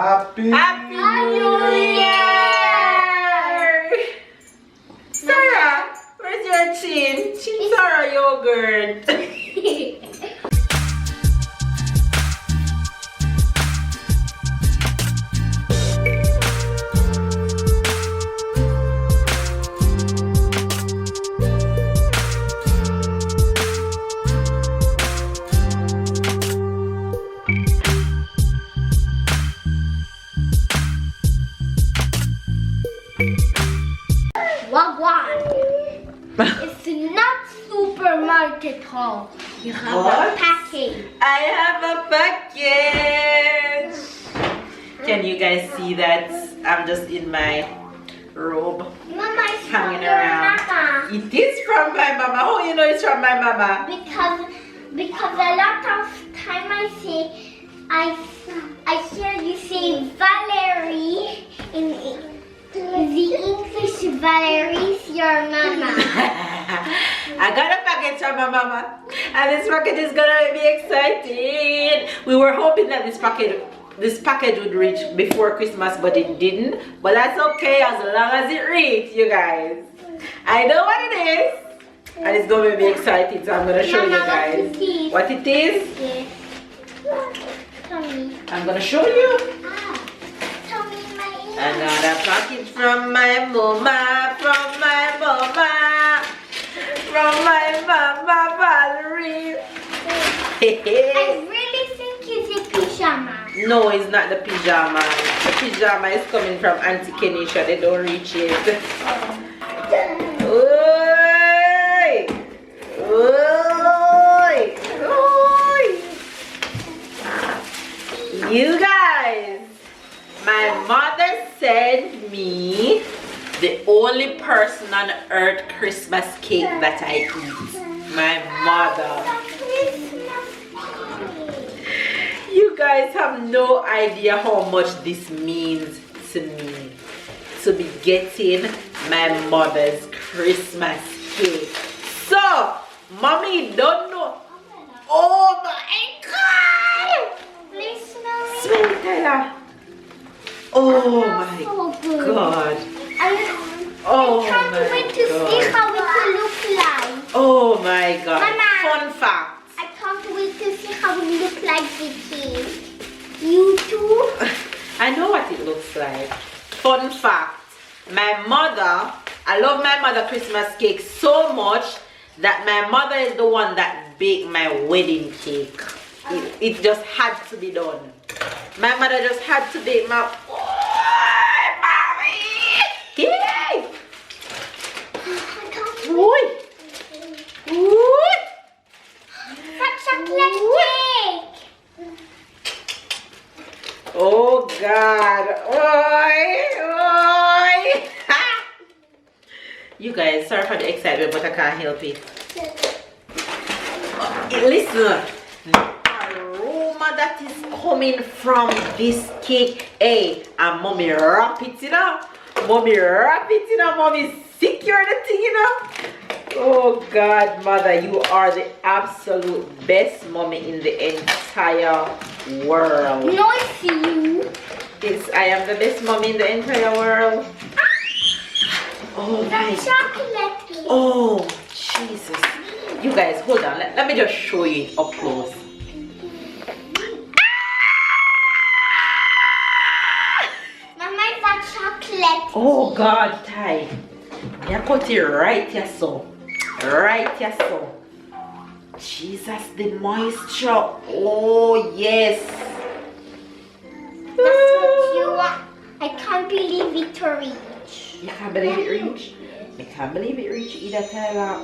Happy New Year! Sarah, where's your chin? Chin Sarah yogurt. Wagwan. It's not supermarket haul. You have What? a package. I have a package. Can you guys see that? I'm just in my robe Mama, it's from hanging your around. mama. It is from my mama. How you know it's from my mama? Because a lot of time I hear you say Valerie in the English. Valerie's your mama. I got a package from my mama, and this package is gonna make me excited. We were hoping that this package would reach before Christmas, but it didn't. But that's okay as long as it reached, you guys. I know what it is, and it's gonna make me excited. So I'm gonna show you guys what it is. Yes. Tell me. I'm gonna show you. Tell me my ear. Another package from my mama, from my mama, from my mama Valerie. I really think it's a pyjama. No, it's not the pyjama. The pyjama is coming from Auntie Kenisha. They don't reach it. Oi! Oi! Oi! You guys, my mother sent me the only person on earth Christmas cake that I eat. My mother. You guys have no idea how much this means to me, to be getting my mother's Christmas cake. So, mommy don't know. Oh my God! Please smell it. Smell it, Tyler. Oh my So good. God. I Oh can't my wait to see God. how it will look like. Oh my God. Mama. Fun fact. I can't wait to see how it look like the cake. You too? I know what it looks like. Fun fact. My mother, I love my mother Christmas cake so much that my mother is the one that baked my wedding cake. It just had to be done. My mother just had to bake my... Oh, mommy! Yay! I can't Oi! wait. Oi! Hot chocolate cake. Oh God! Oi! Oi! Ha! You guys, sorry for the excitement, but I can't help it. Listen, the aroma that is coming from this cake. Hey, and mommy wrap it, you know. Mommy wrap it, you know. Mommy secure the thing, you know. Oh God, mother, you are the absolute best mommy in the entire world. No, it's you. I am the best mommy in the entire world. Oh my. Chocolate cake. Oh Jesus. You guys, hold on. Let me just show you it up close. Mama, it's a chocolate. Oh God, Ty. You cut it right here, so. Right here, so. Jesus, the moisture. Oh yes. That's what you want. I can't believe it to reach. You can't believe it reached? I can't believe it reached either, Tyler.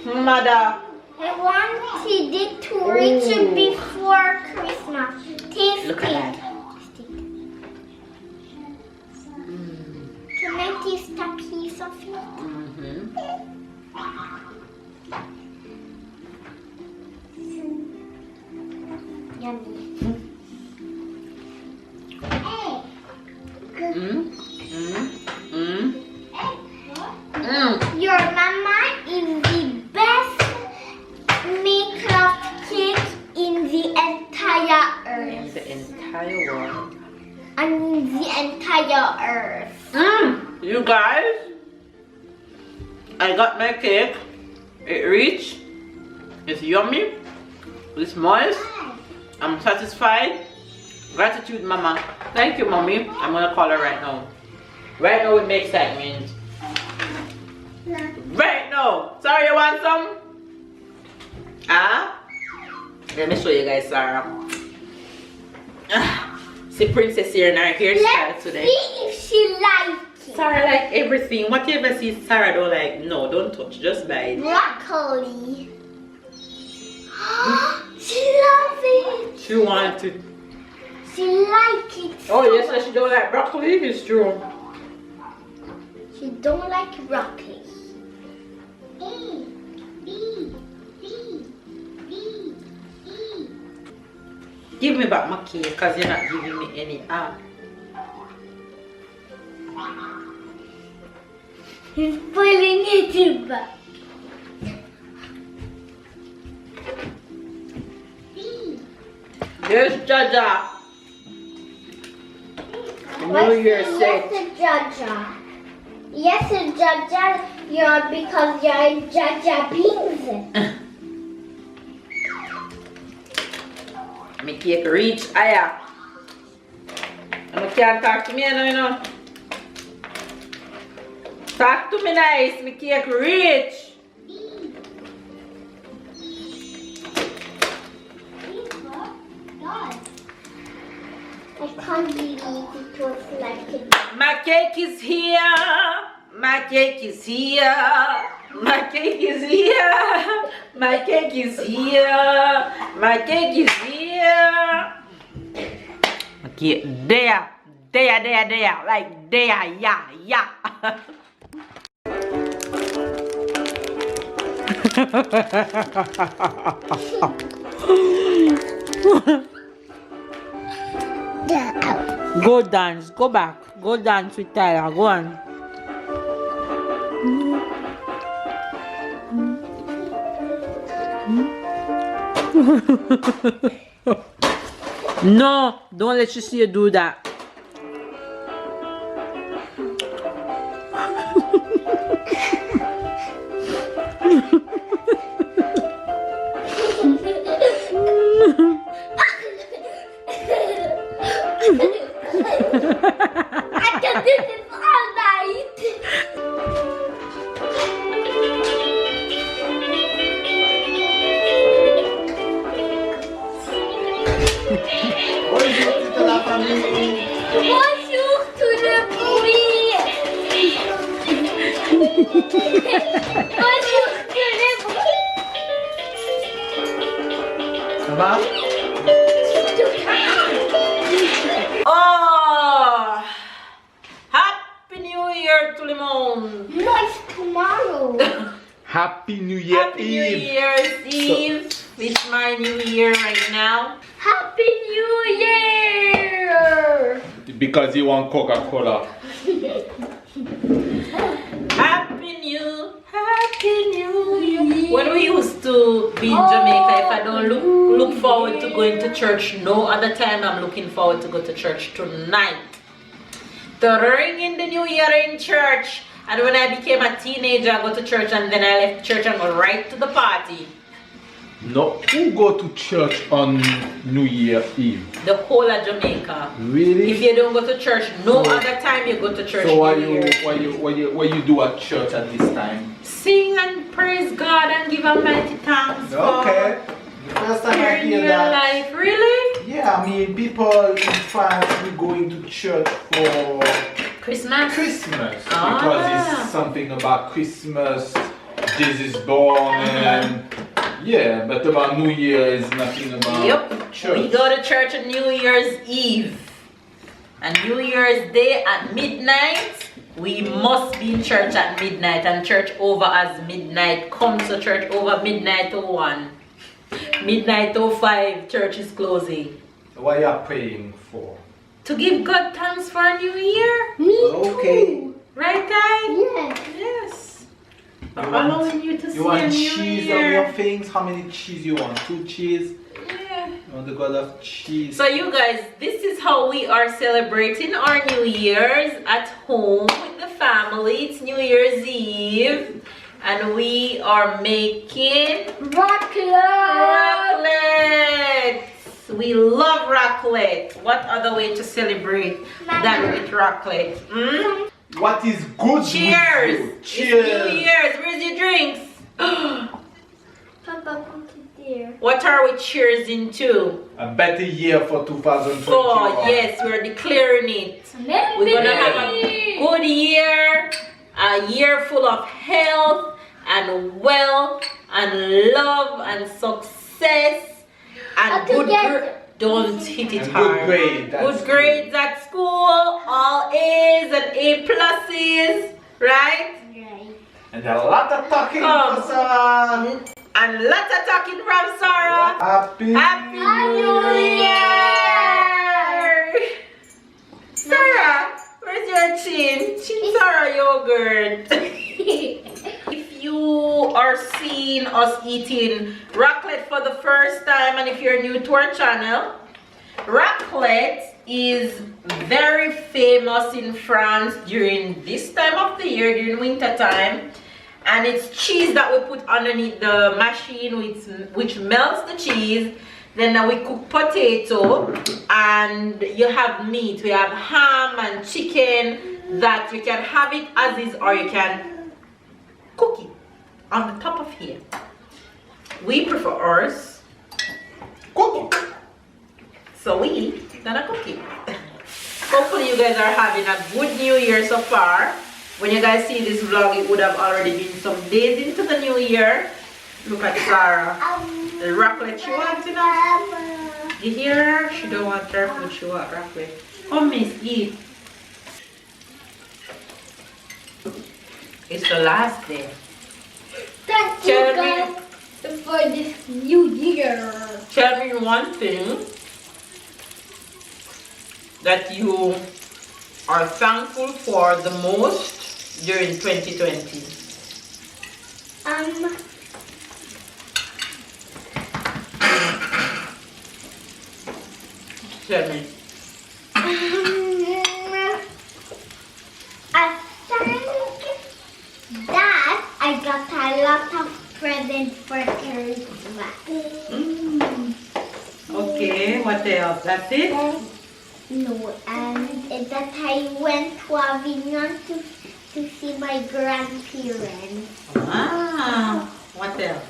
Mother. I wanted it to reach Ooh. before Christmas. Taste Look it. at that. Can I taste a piece of it? Yummy. Hey. Your mama is the best maker of cake in the entire earth. In the entire world. And and the entire earth. You guys, I got my cake. It rich. It's yummy. It's moist. I'm satisfied. Gratitude, Mama. Thank you, Mommy. I'm gonna call her right now. Right now with my excitement. Right now. Sorry, you want some? Let me show you guys Sarah. See Princess here in her hairstyle today. See if she likes it. Sarah like everything. Whatever see Sarah don't like, no, don't touch. Just buy it. Broccoli. She loves it. She wants it. She likes it. Oh yes, so she don't like broccoli. It's true. She don't like broccoli. Give me back my cake because you're not giving me any. He's pulling it back. Yes, Jaja. New Year's set. Yes, Jaja. Yes, Jaja. You're because you're Jaja beans. My cake reach higher. And you can't talk to me, you know. Talk to me nice. My cake reach. I can't believe it was like it. My cake is here. My cake is here. My cake is here. My cake is here. My cake is here. Okay, there. Like there, yeah. Go dance, go back. Go dance with Tyler, go on. No, don't let you see you do that. I can do this all night. Bonjour toute la famille. Bonjour tout le bruit. Bonjour tout le bruit. Ça va? Oh, Happy New Year to the moon. No, it's tomorrow. Happy New Year Happy New Eve. Year's Eve. It's my new year right now. Happy New Year. Because you want Coca-Cola. Happy New Year. When we used to be in Jamaica, if I don't look forward to going to church no other time, I'm looking forward to go to church tonight. To ring in the new year in church. And when I became a teenager, I go to church and then I left church and go right to the party. No, who go to church on New Year Eve? The whole of Jamaica. Really? If you don't go to church no other time, you go to church. So what New Year. you do at church at this time? Sing and praise God and give Almighty thanks Okay. for The first time I in hear your that. life. Really? Yeah, I mean people in France we going to church for Christmas. Christmas Ah. because it's something about Christmas, Jesus born, and yeah, but about New Year is nothing about Yep. church. We go to church on New Year's Eve. And New Year's Day at midnight, we must be in church at midnight. And church over as midnight comes to church over midnight to 1. Midnight to 5, church is closing. What you are praying for? To give God thanks for a new year. Me Okay. too. Right, Ty? Yes. Yes. You Allowing you to see You want a new cheese year. on your things? How many cheese you want? 2 cheese? Yeah. On the god of cheese. So you guys, this is how we are celebrating our New Year's at home with the family. It's New Year's Eve and we are making raclette. We love raclette. What other way to celebrate than with raclette? Hmm? What is good? Cheers! With you? It's Cheers! New Year's. Where's your drinks? Papa, put it there. What are we cheers into? A better year for 2021. Oh yes, we're declaring it. We're gonna have a good year, a year full of health and wealth and love and success and good don't hit it And hard. good grade. Good grades at school, all A's and A pluses, right? Right. And a lot of talking Come. for Sarah. And lots of talking from Sarah. Happy Happy New Year! Sarah, where's your chin? Chin Sarah yogurt. If you are seeing us eating raclette for the first time and if you're new to our channel, raclette is very famous in France during this time of the year, during winter time. And it's cheese that we put underneath the machine which melts the cheese. Then we cook potato and you have meat. We have ham and chicken that you can have it as is or you can cook it on the top of here. We prefer ours cook it. So we gonna cook it. Hopefully you guys are having a good new year so far. When you guys see this vlog, it would have already been some days into the new year. Look at Sarah. The raclette she wants, you know. You hear her? She don't want her food, she want raclette. Come miss, eat. It's the last day. Thank you Tell guys for this new year. Tell me one thing that you are thankful for the most during 2020. Tell me. I think that I got a lot of presents for Christmas. Okay, what else? That's it? No, and that I went to Avignon to see my grandparents. Ah, what else?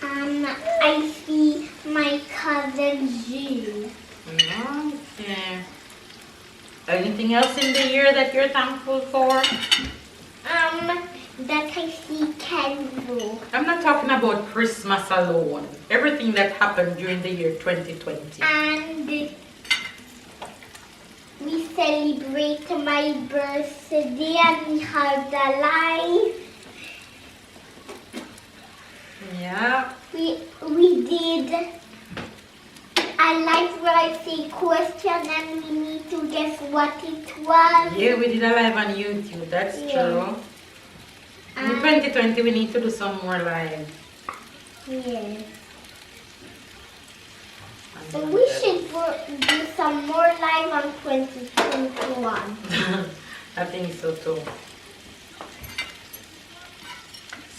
I see my cousin Jill. Okay. Anything else in the year that you're thankful for? That I see Kenzo. I'm not talking about Christmas alone. Everything that happened during the year 2020. And we celebrate my birthday and we have the life. Yeah. We did a live where I say question and we need to guess what it was. Yeah, we did a live on YouTube. That's Yeah. true. In 2020, we need to do some more live. Yeah. So we should do some more live on 2021. I think so too.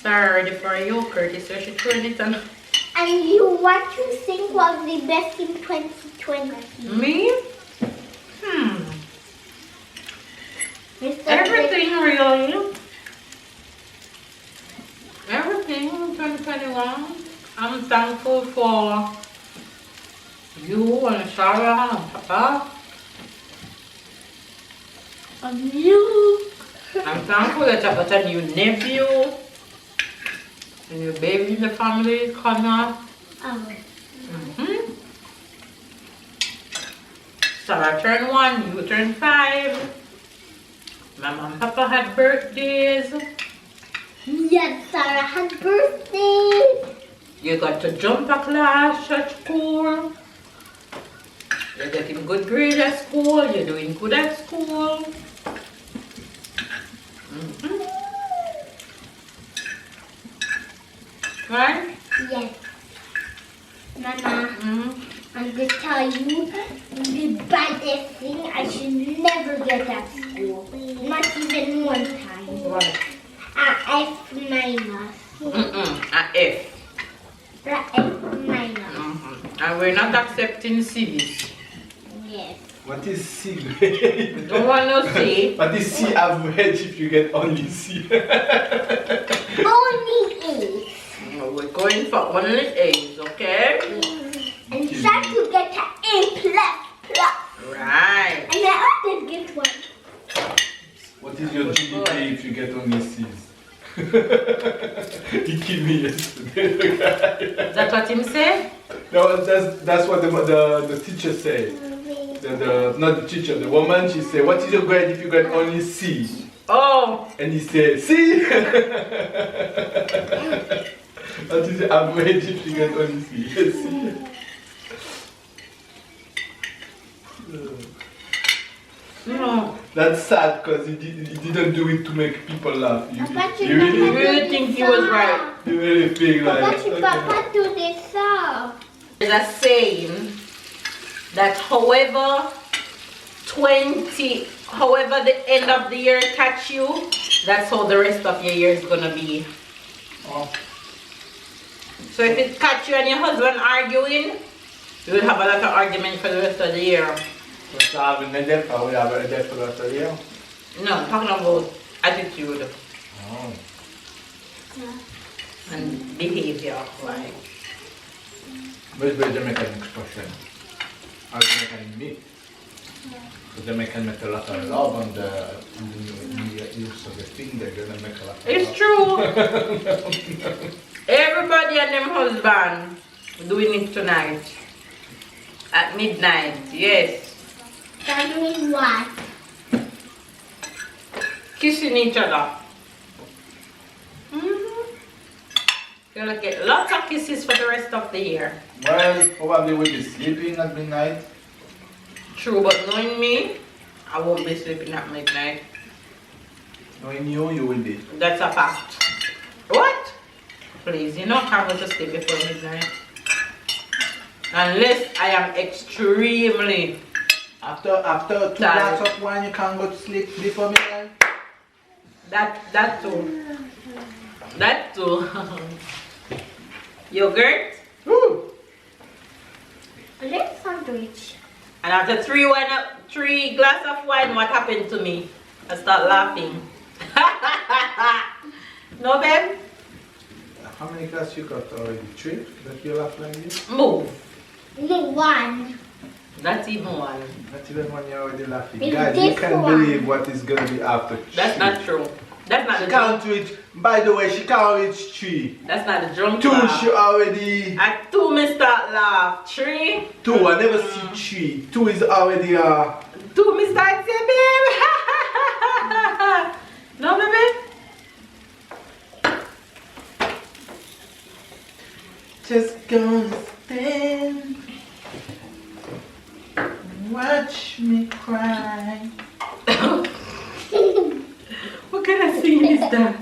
Sarah, ready for a yogurt? So she turn it on. And what you think was the best in 2020? Me? Mr. Everything really. Everything in 2021. I'm thankful for you and Sarah and Papa. And you. I'm thankful that I got a new nephew. A new baby in the family, Connor. Sarah turned 1, you turned 5. Mama and Papa had birthdays. Yes, Sarah had birthday. You got to jump a class at school. You're getting good grades at school. You're doing good at school. Right? Yes. Mama. I'm going to tell you the baddest thing I should never get at school. Not even one time. What? A F minus. A F. A F minus. And we're not accepting C's. Yes. What is C grade? Don't want no C. What is C average if you get only C? Only A's. We're going for only A's, okay? And try to get an A plus plus. Right. And I always get one. What is your GPA if you get only C's? He killed me yesterday. Is that what him say? No, that's what the teacher said. Not the teacher, the woman, she said, what is your grade if you get only C? Oh. And he said, C! What is the average if you get only C? Yes, C. No. That's sad because he didn't do it to make people laugh. You You really think he was right? You really think like Papa do this so. There's a saying that however the end of the year catch you, that's how the rest of your year is gonna be. Oh. So if it catch you and your husband arguing, you will have a lot of argument for the rest of the year. What's having a death? Or we have a death for the rest of the year? No, I'm talking about attitude Oh. and behavior. Like. But it's very Jamaican expression. Or Jamaican meat. So Jamaican make a lot of love on the use of the finger. They're gonna make a lot of It's love. true. Everybody and them husband doing it tonight. At midnight, yes. That means what? Kissing each other. You're gonna get lots of kisses for the rest of the year. Well, probably we'll be sleeping at midnight. True, but knowing me, I won't be sleeping at midnight. Knowing you will be. That's a fact. What? Please, you know I can't go to sleep before midnight. Unless I am extremely After 2 glasses of wine, you can't go to sleep before midnight? that too. That too. Yogurt. Woo! A little sandwich. And after 3 glass of wine, what happened to me? I start laughing. No, babe? How many glasses you got already? 3 that you laugh like this? Move. No one. That's even one. Not even when you're already laughing. It's Guys, you this can't one. believe what is going to be after 3. That's not true. That's not She the can't drunk. reach, by the way, she can't reach 3. That's not the drunk 2, laugh. she already... At 2, me start laugh. 3. 2, I never see 3. 2 is already 2, me start say, babe. No, baby. Just gonna stand, watch me cry. What kind of scene is that?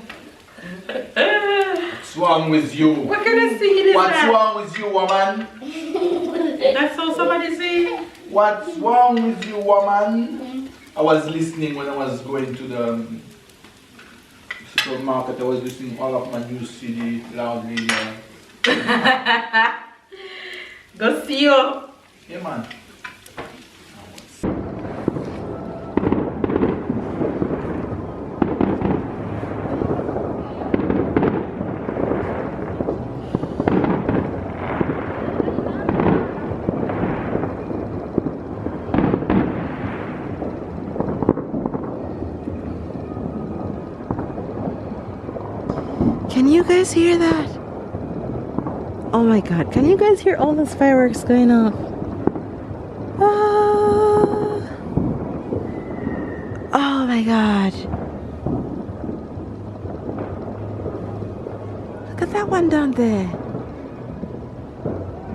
What's wrong with you? What kind of scene is What's that? wrong with you, woman? That's how somebody say. What's wrong with you, woman? I was listening when I was going to the supermarket. I was listening all of my new CD loudly. Go see you. Yeah, man. Can you guys hear that? Oh my god, can you guys hear all those fireworks going off? Oh, oh my god. Look at that one down there.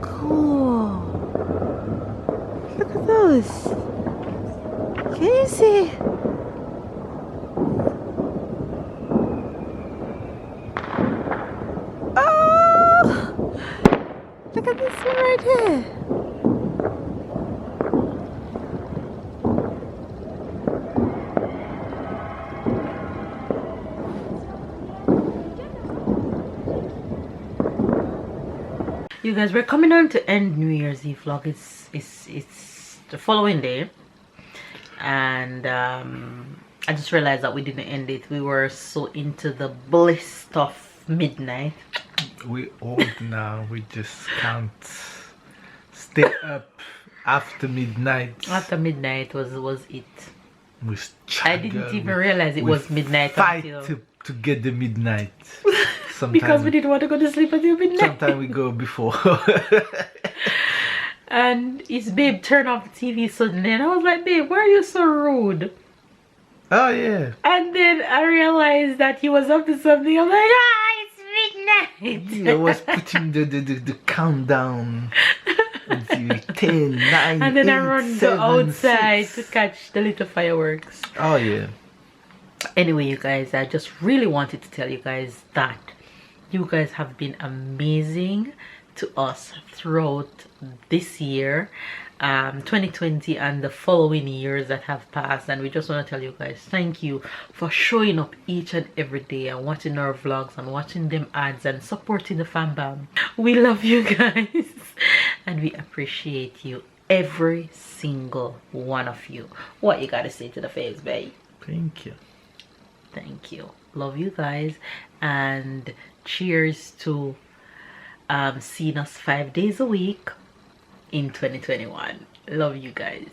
Cool. Look at those. Can you see? Look at this one right here. You guys, we're coming on to end New Year's Eve vlog. It's the following day, and I just realized that we didn't end it. We were so into the bliss of midnight. We old now. We just can't stay up after midnight. After midnight was it. We I didn't even realize it was midnight fight until... to get the midnight. Because we didn't want to go to sleep until midnight. Sometimes we go before. And his babe turned off the TV suddenly, and I was like, babe, why are you so rude? Oh yeah. And then I realized that he was up to something. I'm like, it's midnight. I was putting the countdown. 10, 9, and then 8, I run 7, outside 6. to catch the little fireworks. Oh yeah. Anyway, you guys, I just really wanted to tell you guys that you guys have been amazing to us throughout this year, 2020 and the following years that have passed, and we just want to tell you guys thank you for showing up each and every day and watching our vlogs and watching them ads and supporting the fam bam. We love you guys and we appreciate you, every single one of you. What you gotta say to the face, babe? Thank you. Thank you. Love you guys, and cheers to seeing us 5 days a week in 2021. Love you guys.